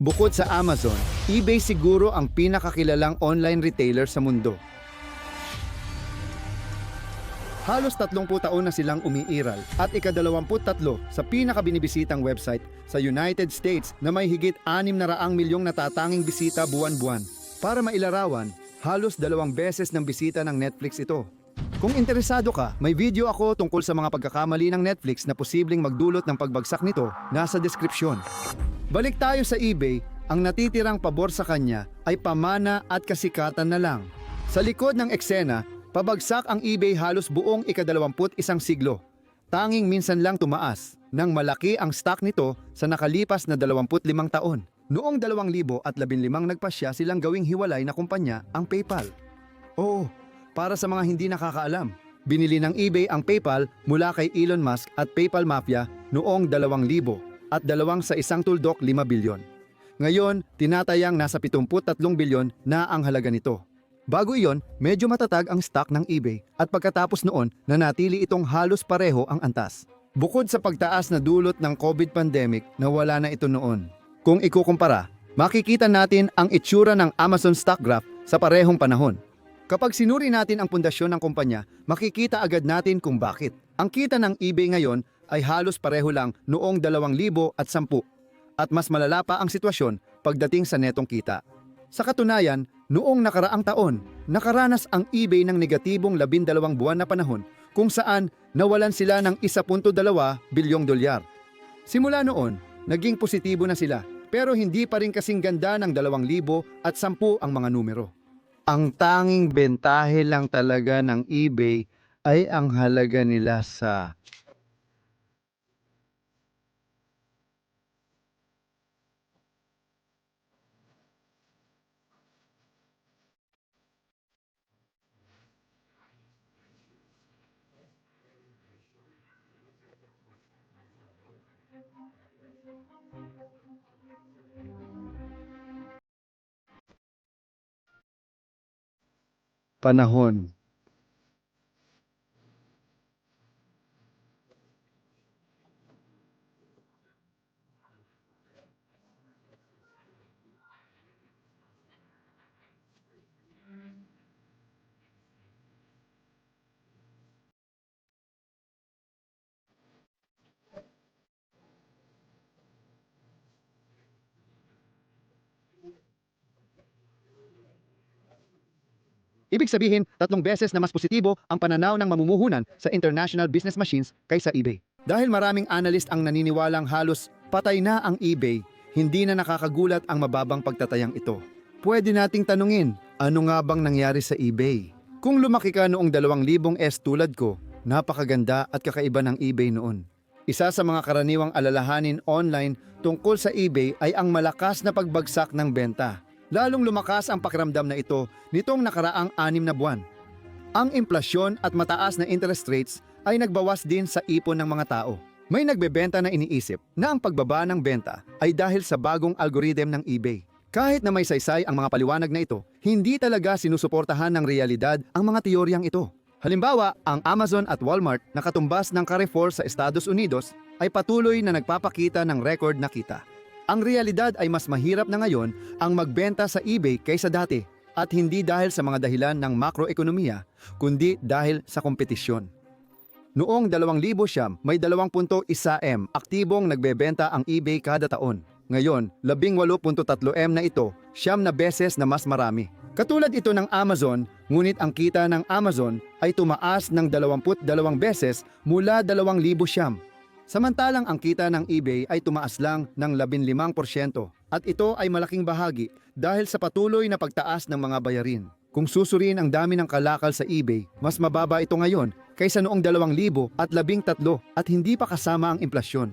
Bukod sa Amazon, eBay siguro ang pinakakilalang online retailer sa mundo. Halos 30 taon na silang umiiral at ika-23 sa pinakabinibisitang website sa United States na may higit 600 milyong natatanging bisita buwan-buwan. Para mailarawan, halos 2 beses ng bisita ng Netflix ito. Kung interesado ka, may video ako tungkol sa mga pagkakamali ng Netflix na posibleng magdulot ng pagbagsak nito nasa deskripsyon. Balik tayo sa eBay, ang natitirang pabor sa kanya ay pamana at kasikatan na lang. Sa likod ng eksena, pabagsak ang eBay halos buong ika-21 siglo. Tanging minsan lang tumaas, nang malaki ang stock nito sa nakalipas na 25 taon. Noong 2015 nagpasya silang gawing hiwalay na kumpanya ang PayPal. Oo, para sa mga hindi nakakaalam, binili ng eBay ang PayPal mula kay Elon Musk at PayPal Mafia noong 2000 at dalawang sa isang tuldok 5 bilyon. Ngayon, tinatayang nasa 73 bilyon na ang halaga nito. Bago iyon, medyo matatag ang stock ng eBay at pagkatapos noon, nanatili itong halos pareho ang antas. Bukod sa pagtaas na dulot ng COVID pandemic na wala na ito noon. Kung ikukumpara, makikita natin ang itsura ng Amazon stock graph sa parehong panahon. Kapag sinuri natin ang pundasyon ng kumpanya, makikita agad natin kung bakit. Ang kita ng eBay ngayon ay halos pareho lang noong 2010 at mas malala pa ang sitwasyon pagdating sa netong kita. Sa katunayan, noong nakaraang taon, nakaranas ang eBay ng negatibong 12 buwan na panahon kung saan nawalan sila ng 1.2 bilyong dolyar. Simula noon, naging positibo na sila pero hindi pa rin kasing ganda ng 2010 ang mga numero. Ang tanging bentahe lang talaga ng eBay ay ang halaga nila sa panahon. Ibig sabihin, 3 beses na mas positibo ang pananaw ng mamumuhunan sa international business machines kaysa eBay. Dahil maraming analyst ang naniniwalang halos patay na ang eBay, hindi na nakakagulat ang mababang pagtatayang ito. Pwede nating tanungin, ano nga bang nangyari sa eBay? Kung lumaki ka noong 2000s tulad ko, napakaganda at kakaiba ng eBay noon. Isa sa mga karaniwang alalahanin online tungkol sa eBay ay ang malakas na pagbagsak ng benta. Lalong lumakas ang pakiramdam na ito nitong nakaraang 6 na buwan. Ang inflasyon at mataas na interest rates ay nagbawas din sa ipon ng mga tao. May nagbebenta na iniisip na ang pagbaba ng benta ay dahil sa bagong algorithm ng eBay. Kahit na may saysay ang mga paliwanag na ito, hindi talaga sinusuportahan ng realidad ang mga teoryang ito. Halimbawa, ang Amazon at Walmart na katumbas ng Carrefour sa Estados Unidos ay patuloy na nagpapakita ng record na kita. Ang realidad ay mas mahirap na ngayon ang magbenta sa eBay kaysa dati at hindi dahil sa mga dahilan ng makroekonomiya, kundi dahil sa kompetisyon. Noong 2000 may 2.1M aktibong nagbebenta ang eBay kada taon. Ngayon, 18.3M na ito, 9 na beses na mas marami. Katulad ito ng Amazon, ngunit ang kita ng Amazon ay tumaas ng 22 beses mula 2000. Samantalang ang kita ng eBay ay tumaas lang ng 15% at ito ay malaking bahagi dahil sa patuloy na pagtaas ng mga bayarin. Kung susuriin ang dami ng kalakal sa eBay, mas mababa ito ngayon kaysa noong 2013 at hindi pa kasama ang inflasyon.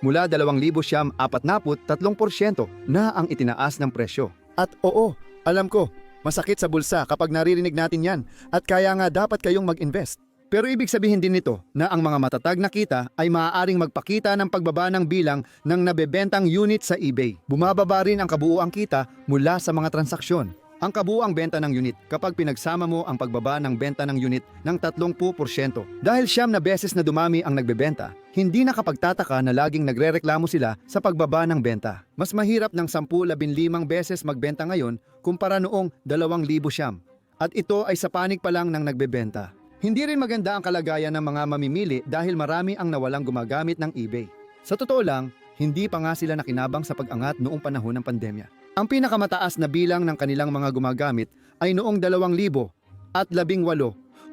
Mula 2013, 43% na ang itinaas ng presyo. At oo, alam ko, masakit sa bulsa kapag naririnig natin yan at kaya nga dapat kayong mag-invest. Pero ibig sabihin din nito na ang mga matatag na kita ay maaaring magpakita ng pagbaba ng bilang ng nabebentang unit sa eBay. Bumababa rin ang kabuuang kita mula sa mga transaksyon. ang kabuuang benta ng unit kapag pinagsama mo ang pagbaba ng benta ng unit ng 30%. Dahil 9 na beses na dumami ang nagbebenta, hindi nakapagtataka na laging nagrereklamo sila sa pagbaba ng benta. Mas mahirap ng 10-15 beses magbenta ngayon kumpara noong 2,000 at ito ay sa panig pa lang ng nagbebenta. Hindi rin maganda ang kalagayan ng mga mamimili dahil marami ang nawalang gumagamit ng eBay. Sa totoo lang, hindi pa nga sila nakinabang sa pag-angat noong panahon ng pandemya. Ang pinakamataas na bilang ng kanilang mga gumagamit ay noong 2018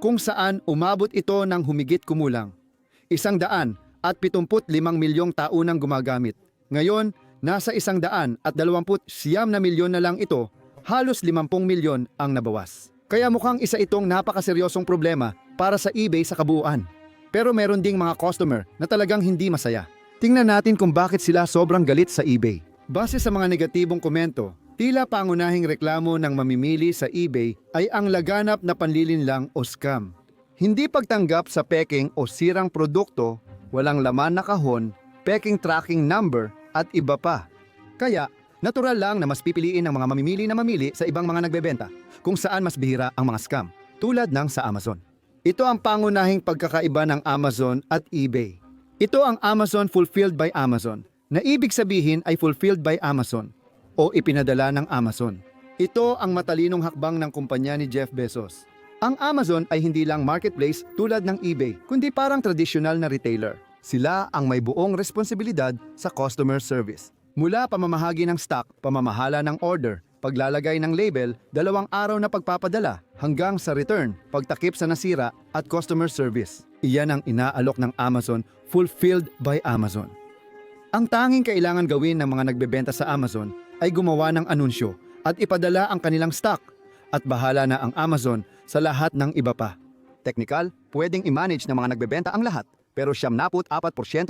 kung saan umabot ito ng humigit kumulang 175 milyong taunang gumagamit. Ngayon, nasa 129 na milyon na lang ito, halos 50 milyon ang nabawas. Kaya mukhang isa itong napakaseryosong problema para sa eBay sa kabuuan. Pero meron ding mga customer na talagang hindi masaya. Tingnan natin kung bakit sila sobrang galit sa eBay. Base sa mga negatibong komento, tila pangunahing reklamo ng mamimili sa eBay ay ang laganap na panlilinlang o scam. Hindi pagtanggap sa peking o sirang produkto, walang laman na kahon, peking tracking number at iba pa. Kaya, natural lang na mas pipiliin ng mga mamimili na mamili sa ibang mga nagbebenta kung saan mas bihira ang mga scam, tulad ng sa Amazon. Ito ang pangunahing pagkakaiba ng Amazon at eBay. Ito ang Amazon Fulfilled by Amazon, na ibig sabihin ay fulfilled by Amazon o ipinadala ng Amazon. Ito ang matalinong hakbang ng kumpanya ni Jeff Bezos. Ang Amazon ay hindi lang marketplace tulad ng eBay, kundi parang tradisyonal na retailer. Sila ang may buong responsibilidad sa customer service. Mula pamamahagi ng stock, pamamahala ng order, paglalagay ng label, 2 araw na pagpapadala, hanggang sa return, pagtakip sa nasira at customer service. Iyan ang inaalok ng Amazon Fulfilled by Amazon. Ang tanging kailangan gawin ng mga nagbebenta sa Amazon ay gumawa ng anunsyo at ipadala ang kanilang stock at bahala na ang Amazon sa lahat ng iba pa. Technical, pwedeng i-manage ng mga nagbebenta ang lahat pero 74%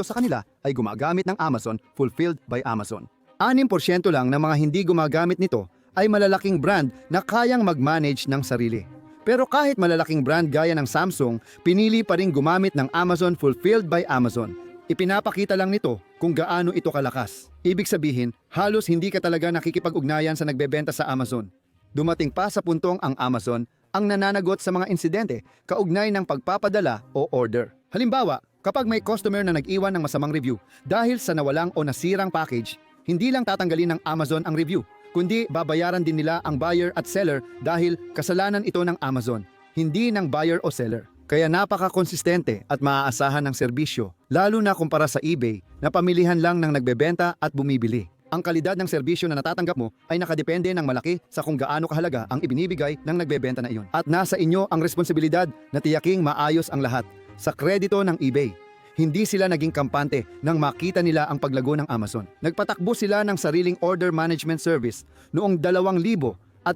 sa kanila ay gumagamit ng Amazon Fulfilled by Amazon. 6% lang ng mga hindi gumagamit nito ay malalaking brand na kayang mag-manage ng sarili. Pero kahit malalaking brand gaya ng Samsung, pinili pa rin gumamit ng Amazon Fulfilled by Amazon. Ipinapakita lang nito kung gaano ito kalakas. Ibig sabihin, halos hindi ka talaga nakikipag-ugnayan sa nagbebenta sa Amazon. Dumating pa sa puntong ang Amazon ang nananagot sa mga insidente kaugnay ng pagpapadala o order. Halimbawa, kapag may customer na nag-iwan ng masamang review dahil sa nawalang o nasirang package, hindi lang tatanggalin ng Amazon ang review, kundi babayaran din nila ang buyer at seller dahil kasalanan ito ng Amazon, hindi ng buyer o seller. Kaya napaka-konsistente at maaasahan ng serbisyo, lalo na kumpara sa eBay na pamilihan lang ng nagbebenta at bumibili. Ang kalidad ng serbisyo na natatanggap mo ay nakadepende ng malaki sa kung gaano kahalaga ang ibinibigay ng nagbebenta na iyon. At nasa inyo ang responsibilidad na tiyaking maayos ang lahat. Sa kredito ng eBay, hindi sila naging kampante nang makita nila ang paglago ng Amazon. Nagpatakbo sila ng sariling order management service noong 2019,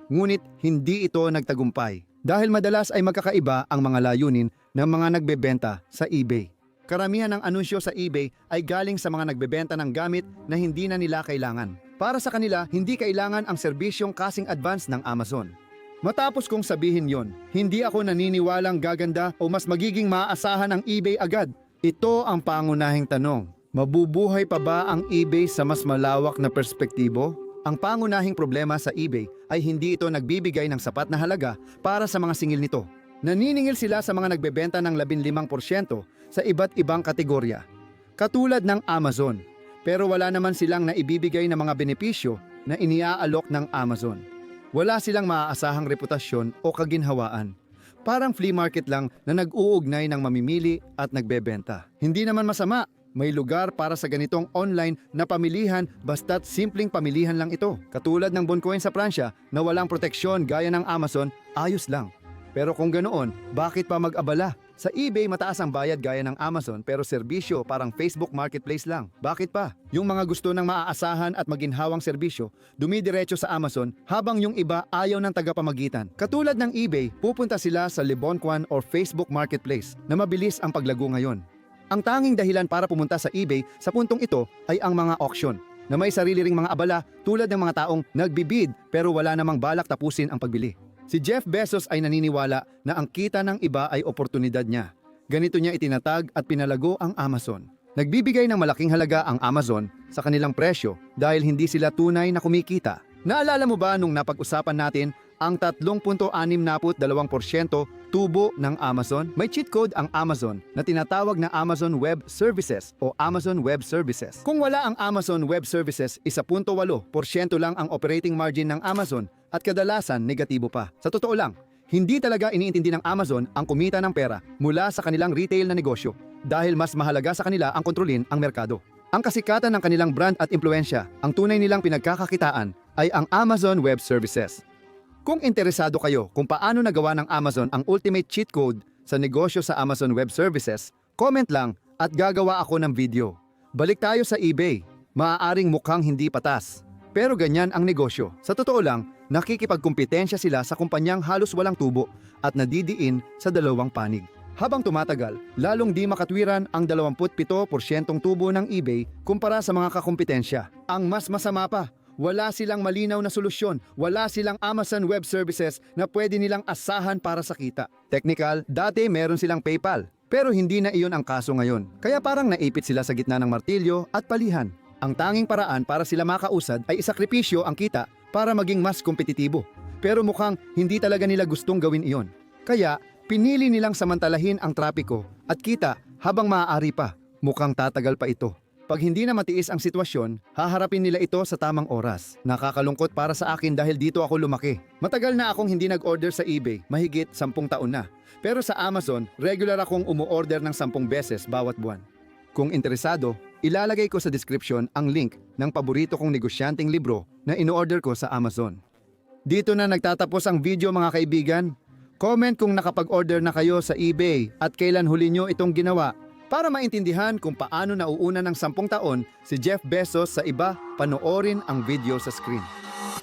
ngunit hindi ito nagtagumpay. Dahil madalas ay magkakaiba ang mga layunin ng mga nagbebenta sa eBay. Karamihan ng anunsyo sa eBay ay galing sa mga nagbebenta ng gamit na hindi na nila kailangan. Para sa kanila, hindi kailangan ang serbisyong kasing advance ng Amazon. Matapos kong sabihin yon, hindi ako naniniwalang gaganda o mas magiging maaasahan ang eBay agad. Ito ang pangunahing tanong. Mabubuhay pa ba ang eBay sa mas malawak na perspektibo? Ang pangunahing problema sa eBay ay hindi ito nagbibigay ng sapat na halaga para sa mga singil nito. Naniningil sila sa mga nagbebenta ng 15% sa iba't ibang kategorya, katulad ng Amazon, pero wala naman silang naibibigay na mga benepisyo na iniaalok ng Amazon. Wala silang maaasahang reputasyon o kaginhawaan. Parang flea market lang na nag-uugnay ng mamimili at nagbebenta. Hindi naman masama. May lugar para sa ganitong online na pamilihan basta't simpleng pamilihan lang ito. Katulad ng Boncoin sa Pransya na walang proteksyon gaya ng Amazon, ayos lang. Pero kung ganoon, bakit pa mag-abala? Sa eBay mataas ang bayad gaya ng Amazon pero serbisyo parang Facebook Marketplace lang. Bakit pa? Yung mga gusto ng maaasahan at maginhawang serbisyo, dumidiretso sa Amazon habang yung iba ayaw ng tagapamagitan. Katulad ng eBay, pupunta sila sa Leboncoin or Facebook Marketplace na mabilis ang paglago ngayon. Ang tanging dahilan para pumunta sa eBay sa puntong ito ay ang mga auction na may sarili ring mga abala tulad ng mga taong nagbibid pero wala namang balak tapusin ang pagbili. Si Jeff Bezos ay naniniwala na ang kita ng iba ay oportunidad niya. Ganito niya itinatag at pinalago ang Amazon. Nagbibigay ng malaking halaga ang Amazon sa kanilang presyo dahil hindi sila tunay na kumikita. Naalala mo ba nung napag-usapan natin ang 3.62% tubo ng Amazon? May cheat code ang Amazon na tinatawag na Amazon Web Services o Amazon Web Services. Kung wala ang Amazon Web Services, 1.8% lang ang operating margin ng Amazon at kadalasan negatibo pa. Sa totoo lang, hindi talaga iniintindi ng Amazon ang kumita ng pera mula sa kanilang retail na negosyo dahil mas mahalaga sa kanila ang kontrolin ang merkado. Ang kasikatan ng kanilang brand at impluensya, ang tunay nilang pinagkakakitaan ay ang Amazon Web Services. Kung interesado kayo kung paano nagawa ng Amazon ang ultimate cheat code sa negosyo sa Amazon Web Services, comment lang at gagawa ako ng video. Balik tayo sa eBay. Maaaring mukhang hindi patas, pero ganyan ang negosyo. Sa totoo lang, nakikipagkumpetensya sila sa kumpanyang halos walang tubo at nadidiin sa dalawang panig. Habang tumatagal, lalong di makatwiran ang 27% tubo ng eBay kumpara sa mga kakumpetensya. Ang mas masama pa, wala silang malinaw na solusyon, wala silang Amazon Web Services na pwede nilang asahan para sa kita. Technical, dati meron silang PayPal, pero hindi na iyon ang kaso ngayon. Kaya parang naipit sila sa gitna ng martilyo at palihan. Ang tanging paraan para sila makausad ay isakripisyo ang kita para maging mas kompetitibo. Pero mukhang hindi talaga nila gustong gawin iyon. Kaya pinili nilang samantalahin ang trapiko at kita habang maaari pa. Mukhang tatagal pa ito. Pag hindi na matiis ang sitwasyon, haharapin nila ito sa tamang oras. Nakakalungkot para sa akin dahil dito ako lumaki. Matagal na akong hindi nag-order sa eBay, mahigit 10 taon na. Pero sa Amazon, regular akong umu-order ng 10 beses bawat buwan. Kung interesado, ilalagay ko sa description ang link ng paborito kong negosyanteng libro na ino-order ko sa Amazon. Dito na nagtatapos ang video mga kaibigan. Comment kung nakapag-order na kayo sa eBay at kailan huli nyo itong ginawa. Para maintindihan kung paano nauuna ng 10 taon si Jeff Bezos sa iba, panoorin ang video sa screen.